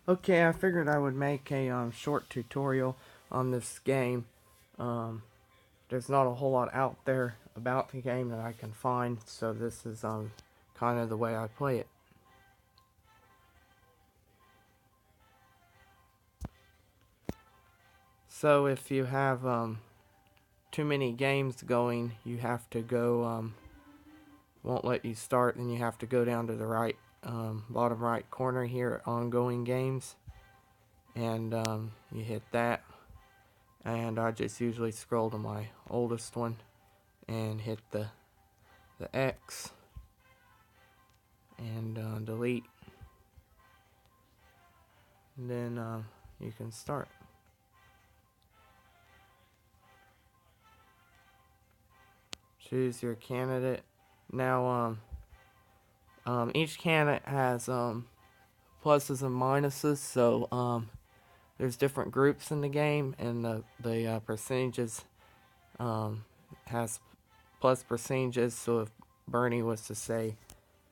Okay, I figured I would make a short tutorial on this game. Um, there's not a whole lot out there about the game that I can find, so this is kind of the way I play it. So if you have too many games going, you have to go won't let you start, then you have to go down to the right bottom right corner here at ongoing games, and you hit that. And I just usually scroll to my oldest one and hit the X and delete. And then you can start. Choose your candidate. Now, each candidate has pluses and minuses, so there's different groups in the game, and the percentages has plus percentages. So if Bernie was to say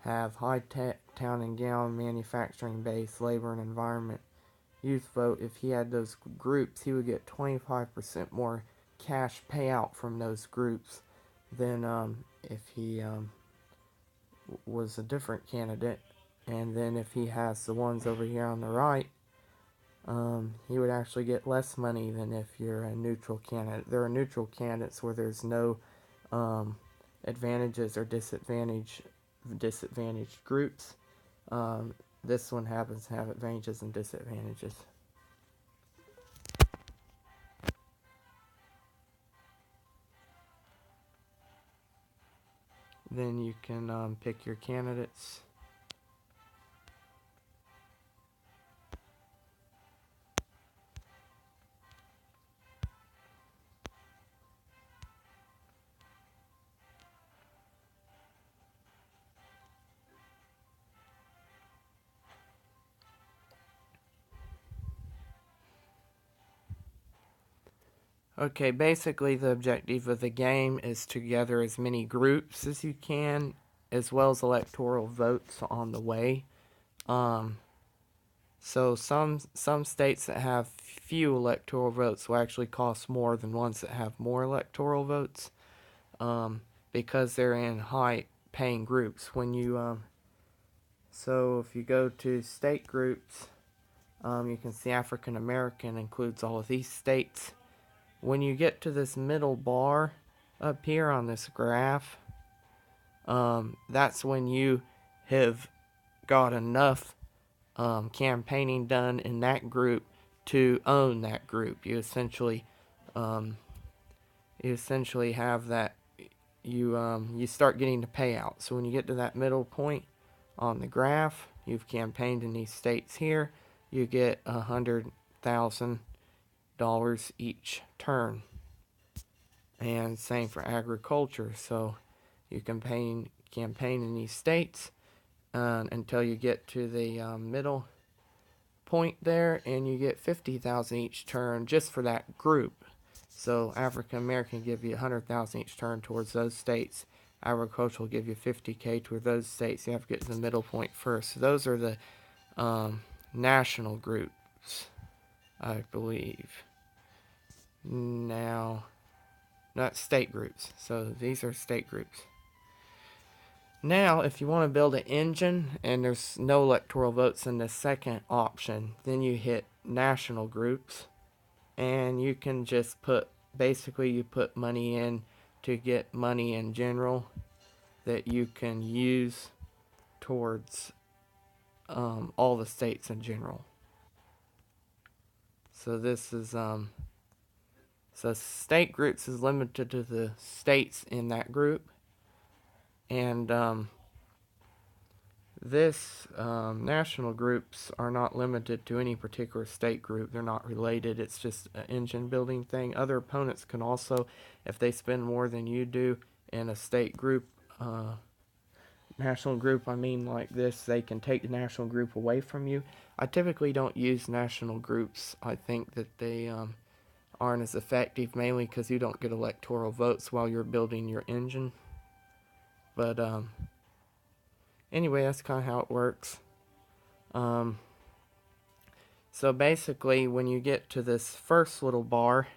have high tech, town and gown, manufacturing base, labor and environment, youth vote, if he had those groups, he would get 25% more cash payout from those groups than if he was a different candidate. And then if he has the ones over here on the right, he would actually get less money than if you're a neutral candidate. There are neutral candidates where there's no advantages or disadvantaged groups. This one happens to have advantages and disadvantages. Then you can pick your candidates. Okay, basically the objective of the game is to gather as many groups as you can, as well as electoral votes on the way. Um, so some states that have few electoral votes will actually cost more than ones that have more electoral votes, um, because they're in high paying groups. So if you go to state groups, you can see African American includes all of these states. When you get to this middle bar up here on this graph, that's when you have got enough campaigning done in that group to own that group. Um, you essentially have that. You start getting the payout. So when you get to that middle point on the graph, you've campaigned in these states here. You get $100,000 each turn, and same for agriculture. So you campaign in these states until you get to the middle point there, and you get 50,000 each turn just for that group. So African American give you 100,000 each turn towards those states. Agricultural give you 50K toward those states. You have to get to the middle point first. So those are the national groups, I believe. Now, not state groups. So these are state groups. Now, if you want to build an engine and there's no electoral votes in the second option, then you hit national groups, and you can just you put money in to get money in general that you can use towards all the states in general. So this is so state groups is limited to the states in that group, and this national groups are not limited to any particular state group. They're not related. It's just an engine building thing. Other opponents can also, if they spend more than you do in a state group, national group, I mean like this, they can take the national group away from you. I typically don't use national groups. I think that they aren't as effective, mainly because you don't get electoral votes while you're building your engine. But anyway, that's kind of how it works. Um, So basically, when you get to this first little bar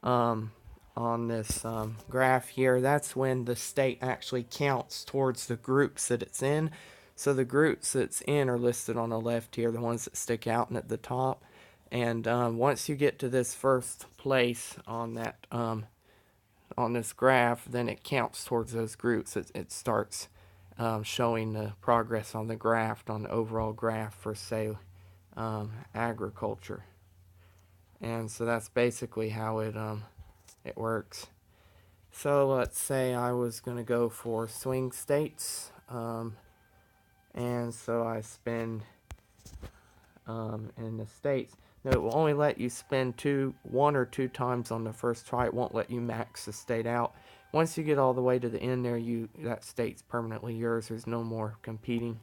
um, on this graph here, that's when the state actually counts towards the groups that it's in. So the groups that's in are listed on the left here, the ones that stick out and at the top. And once you get to this first place on that on this graph, then it counts towards those groups. It starts showing the progress on the graph, on the overall graph for, say, agriculture. And so that's basically how it works. So let's say I was going to go for swing states, and so I spend in the states. Now it will only let you spend one or two times on the first try. It won't let you max the state out. Once you get all the way to the end there, that state's permanently yours. There's no more competing.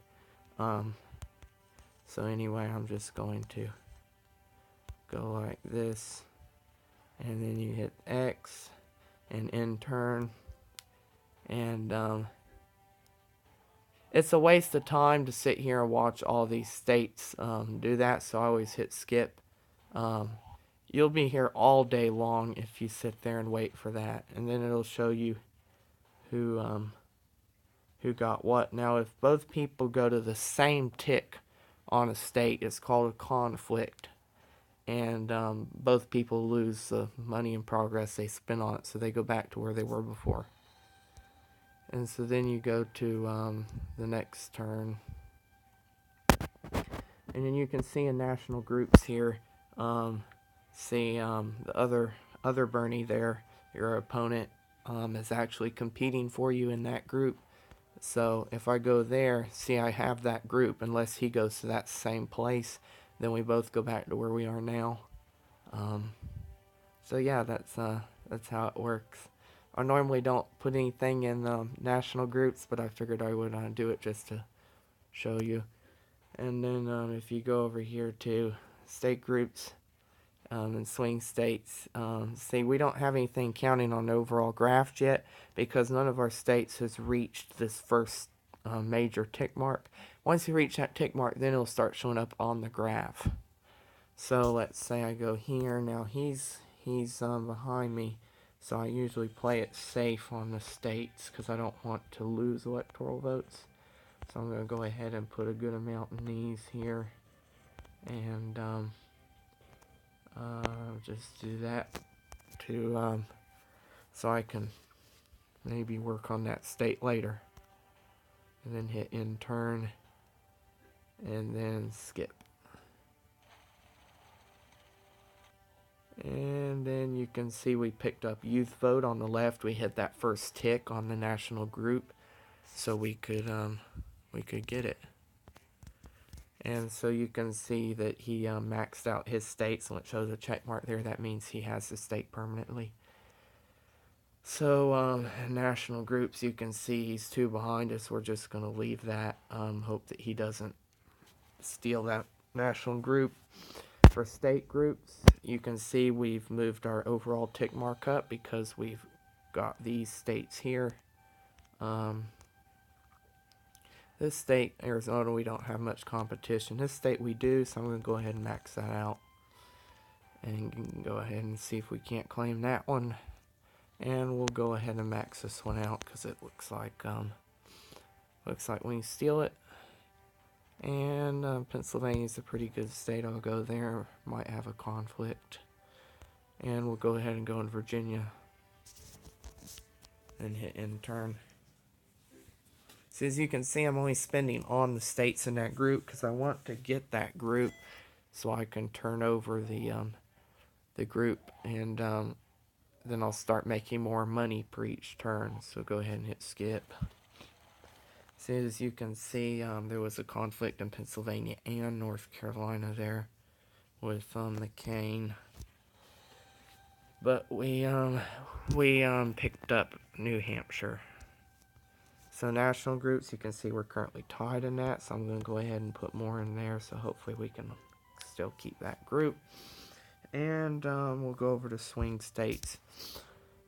So anyway, I'm just going to go like this, and then you hit X and end turn, and it's a waste of time to sit here and watch all these states do that, so I always hit skip. You'll be here all day long if you sit there and wait for that, and then it'll show you who got what. Now, if both people go to the same tick on a state, it's called a conflict, and both people lose the money in progress they spent on it, so they go back to where they were before. And so then you go to the next turn, and then you can see in national groups here, see the other Bernie there, your opponent is actually competing for you in that group. So if I go there, see I have that group. Unless he goes to that same place, then we both go back to where we are now. So yeah, that's how it works. I normally don't put anything in national groups, but I figured I would do it just to show you. And then if you go over here to state groups and swing states, see, we don't have anything counting on the overall graph yet because none of our states has reached this first major tick mark. Once you reach that tick mark, then it'll start showing up on the graph. So let's say I go here. Now he's behind me, so I usually play it safe on the states because I don't want to lose electoral votes. So I'm going to go ahead and put a good amount in these here, and just do that to so I can maybe work on that state later. And then hit end turn, and then skip. And then you can see we picked up youth vote on the left. We hit that first tick on the national group, so we could get it. And so you can see that he maxed out his state, so it shows a check mark there. That means he has the state permanently. So national groups, you can see he's 2 behind us. We're just going to leave that. Hope that he doesn't steal that national group. For state groups, you can see we've moved our overall tick mark up because we've got these states here. This state, Arizona, we don't have much competition. This state we do, so I'm going to go ahead and max that out. And go ahead and see if we can't claim that one. And we'll go ahead and max this one out because it looks like we can steal it. And Pennsylvania's a pretty good state. I'll go there. Might have a conflict. And we'll go ahead and go in Virginia. And hit end turn. So as you can see, I'm only spending on the states in that group because I want to get that group so I can turn over the group, and then I'll start making more money per each turn. So go ahead and hit skip. So as you can see, there was a conflict in Pennsylvania and North Carolina there with McCain. But we picked up New Hampshire. So national groups, you can see we're currently tied in that. So I'm going to go ahead and put more in there. So hopefully we can still keep that group. And we'll go over to swing states.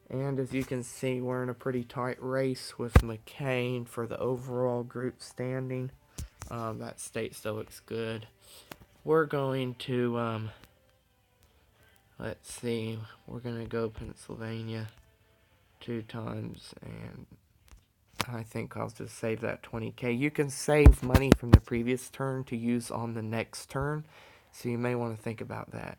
And as you can see, we're in a pretty tight race with McCain for the overall group standing. That state still looks good. we're going to, let's see, we're going to go Pennsylvania 2 times, and I think I'll just save that 20k. You can save money from the previous turn to use on the next turn, so you may want to think about that.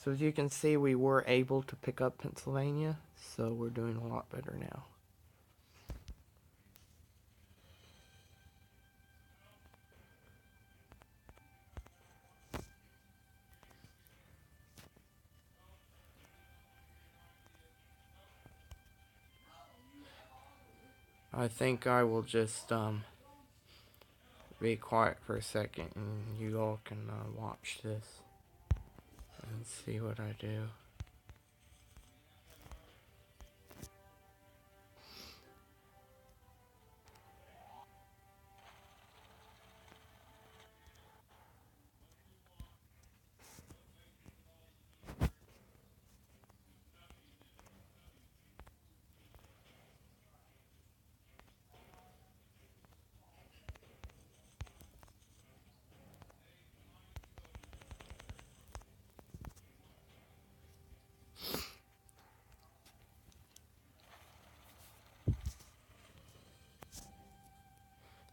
So as you can see, we were able to pick up Pennsylvania, so we're doing a lot better now. I think I will just be quiet for a second and you all can watch this and see what I do.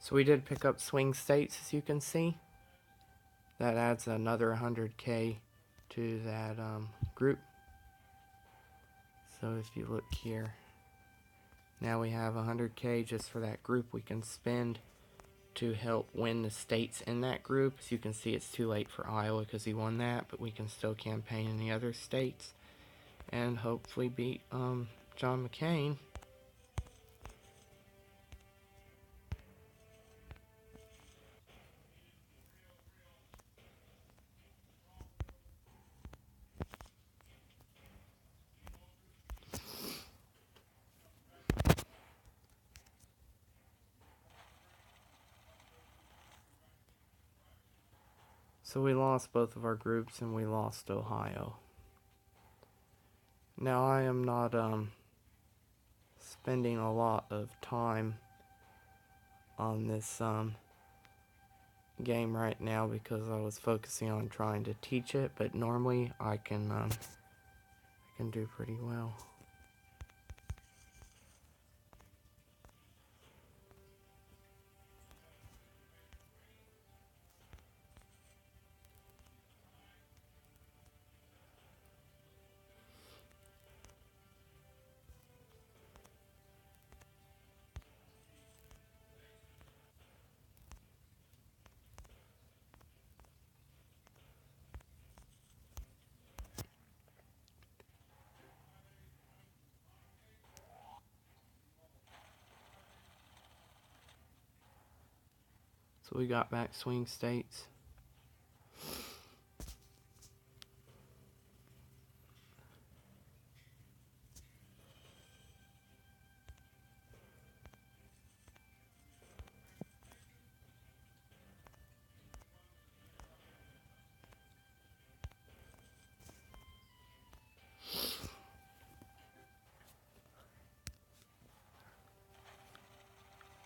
So we did pick up swing states, as you can see. That adds another 100k to that group. So if you look here, now we have 100k just for that group we can spend to help win the states in that group. As you can see, it's too late for Iowa because he won that, but we can still campaign in the other states and hopefully beat John McCain. So we lost both of our groups and we lost Ohio. Now I am not spending a lot of time on this game right now because I was focusing on trying to teach it, but normally I can do pretty well. So we got back swing states.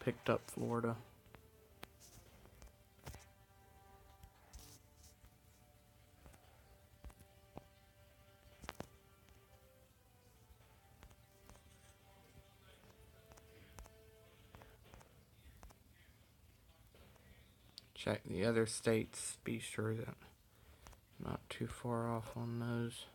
Picked up Florida. Check the other states, be sure that I'm not too far off on those.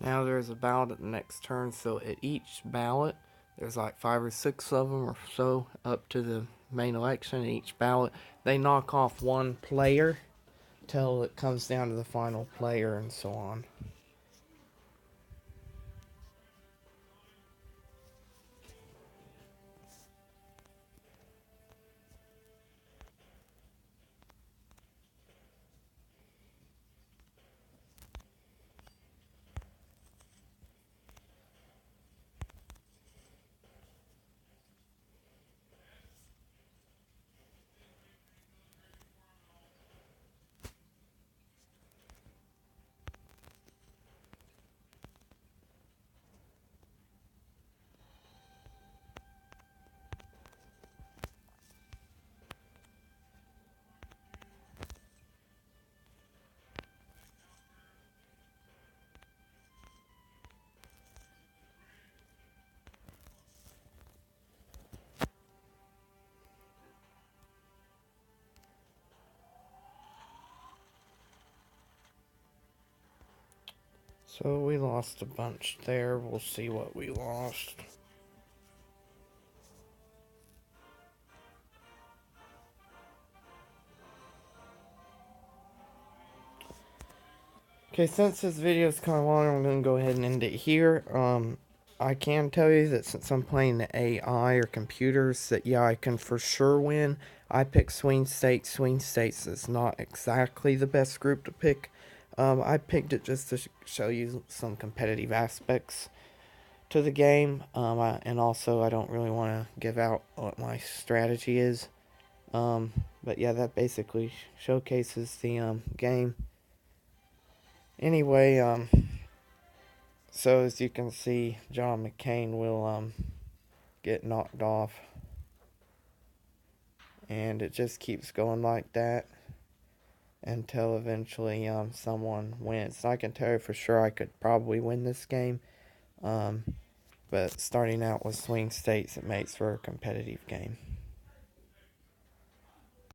Now there's a ballot at the next turn, so at each ballot, there's like 5 or 6 of them or so up to the main election. At each ballot, they knock off one player till it comes down to the final player and so on. So we lost a bunch there. We'll see what we lost. Okay, since this video is kind of long, I'm going to go ahead and end it here. I can tell you that since I'm playing the AI or computers, that yeah, I can for sure win. I picked Swing States. Swing States is not exactly the best group to pick. I picked it just to show you some competitive aspects to the game, and also I don't really want to give out what my strategy is. But yeah, that basically showcases the game. Anyway, so as you can see, John McCain will get knocked off, and it just keeps going like that until eventually someone wins. I can tell you for sure I could probably win this game, but starting out with Swing States, it makes for a competitive game.